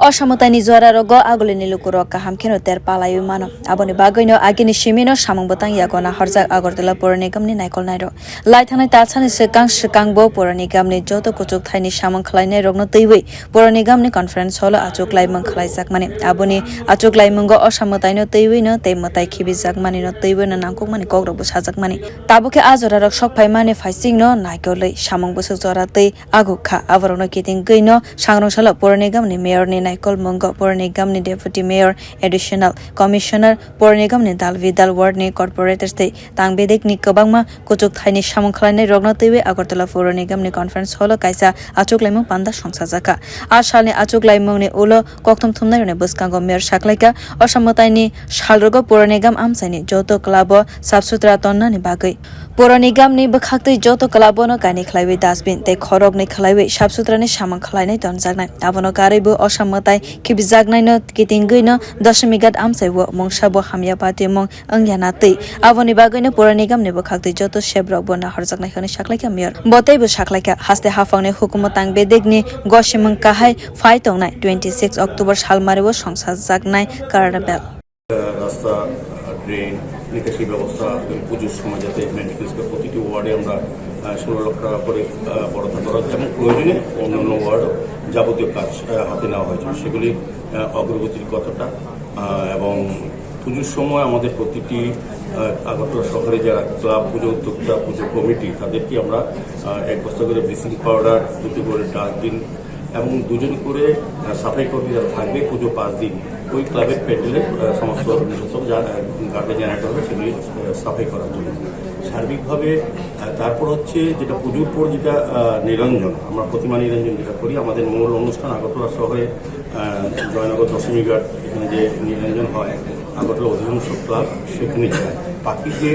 অসমতাইনি জরা rogo aguli loku rokka hamkheno ter palayu mano aboni bagoino agini simi no samwng bwtang yago naharkha agartala pura nigam ni naikol nairo laithanai talsani sikang bo pura nigam ni joto kuchuk thaini samwng khlainai rokno teiwi pura nigam ni conference hall achuglai mwng khlaijak mani aboni achuglai mwng অসমতাইনো teiwi no tei mwtai khibijak mani no teiwi no nangkok mani kogrok sajak mani tabukhe ajora rok sokphai mani faising no naikoli samwng busuk jora tei agukha aborno kiting gino sangrong salo pura nigam ni mayor ni naikol mungo pura nigam ni deputy mayor additional commissioner pura nigam ni dalvidal ward ni corporators tei tangbedik ni kwbangma kuchuk thaini samwng khlainai rokno teiwi agartala pura nigam ni conference hall kaisa achuglai mwng panda songsajak a salni achuglai mwng ni ulo kokthum thumnai rone bwskango mayor saklaika অসমতাইনি salrogo pura nigam amsaini joto klabo sabsutra tonna ni bagui pura nigam ni bwkhak tei joto klabo no kaini khlaiwi dustbin tei khorok ni khlaiwi sabsutra ni samwng khlainai tonjaknai abono karaibo অসমতাই khibjaknai no kitingui no dashmigat amsaiwo mungsabo hamya pati mong angyana tei aboni bagui no pura nigam ni bwkhak tei joto shebrok bo naharjaknai khani saklaika mayor bwtai bo saklaika haste hafangni hukumo tangbedek ni gosimung kahai Phai tongnai 26 October salmari bo songsajak carnival রাস্তা drain নিকাশি ব্যবস্থা পুজোর সময় যাতে maintenance করে প্রতিটি ওয়ার্ডে আমরা 16 লক্ষ টাকা করে বরাদ্দ করা হচ্ছে এবং প্রয়োজনে অন্যান্য ওয়ার্ডও যাবতীয় কাজ হাতে নেওয়া হয়েছে সেগুলি অগ্রগতির কতটা এবং পুজোর সময় আমাদের প্রতিটি আগরতলা শহরে যারা ক্লাব পুজো উদ্যোক্তা পুজো কমিটি তাদেরকে আমরা এক বস্তা করে ব্লিচিং পাউডার 2টি করে ডাস্টবিন এবং 2জন করে সাফাই কর্মী যারা থাকবে পুজো 5 দিন ওই ক্লাবের প্যান্ডেলের সমস্ত গার্বেজ জেনারেটর হবে সেগুলি সাফাই করার জন্য সার্বিকভাবে তারপর হচ্ছে যেটা পুজোর পর যেটা নিরঞ্জন আমরা প্রতিমা নিরঞ্জন যেটা করি আমাদের মূল অনুষ্ঠান আগরতলা শহরে জয়নগর দশমী ঘাট এখানে যে নিরঞ্জন হয় আগরতলা অধিকাংশ ক্লাব সেখানে যায় বাকি যে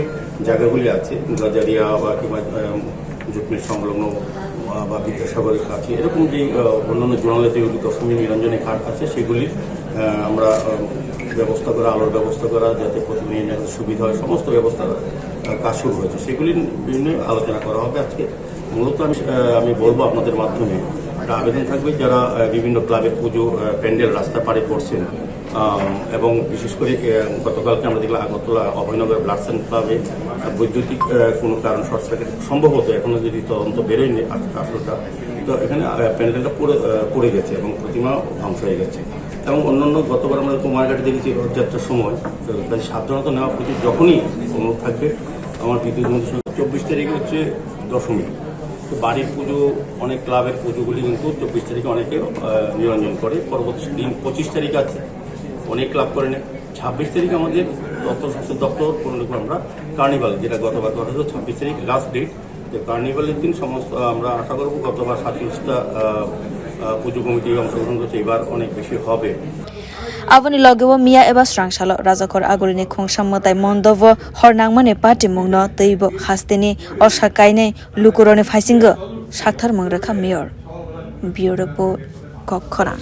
জায়গাগুলি আছে গাজারিয়া বা কিংবা জুটমির সংলগ্ন বা বিদ্যাসাগরের কাছে এরকম যে অন্যান্য জোনালে যেগুলি দশমী নিরঞ্জনে ঘাট আছে সেগুলি আমরা ব্যবস্থা করা আলোর ব্যবস্থা করা যাতে প্রতিমা নিরঞ্জনের সুবিধা হয় সমস্ত ব্যবস্থা কাজ শুরু হয়েছে সেগুলি বিভিন্ন আলোচনা করা হবে আজকে মূলত আমি বলবো আপনাদের মাধ্যমে একটা আবেদন থাকবে যারা বিভিন্ন ক্লাবের পুজো প্যান্ডেল রাস্তার পাড়ে করছেন এবং বিশেষ করে গতকালকে আমরা দেখলাম আগরতলা অভয়নগর ব্লাড সেন্টার ক্লাবে বৈদ্যুতিক কোনো কারণ শর্ট সার্কিট সম্ভবত এখনো যদি তদন্ত বেরোয়নি আসলটা তো এখানে প্যান্ডেলটা পড়ে গেছে এবং প্রতিমা ধ্বংস হয়ে গেছে এবং অন্যান্য গতবার আমরা কুমারঘাটে দেখেছি রথযাত্রার সময় তাই সাবধানতা নেওয়া প্রতি যখনই অনুরোধ থাকবে আমার বিদ্যুৎ মন্ত্রী 24 তারিখে হচ্ছে দশমী তো বাড়ির পুজো অনেক ক্লাবের পুজোগুলি কিন্তু 24 তারিখে অনেকে নিরঞ্জন করে পরবর্তী দিন 25 তারিখ আছে অনেক ক্লাব করে নেয় 26 তারিখ আমাদের তথ্য স্বাস্থ্য দপ্তর কোনোরকম আমরা কার্নিভাল যেটা গতবার কথা হলো 26 তারিখ লাস্ট ডেট যে কার্নিভালের দিন সমস্ত আমরা আশা করবো গতবার 47টা পুজো কমিটি অংশগ্রহণ করছে এবার অনেক বেশি হবে aboni logewo mia eba strangsalo rajakor aguli ni khongsammatai mondobo hornangmani party mungno teibo hasteni osakaine lukurone phaisingo sakthar mangraka mayor bureau report kokhona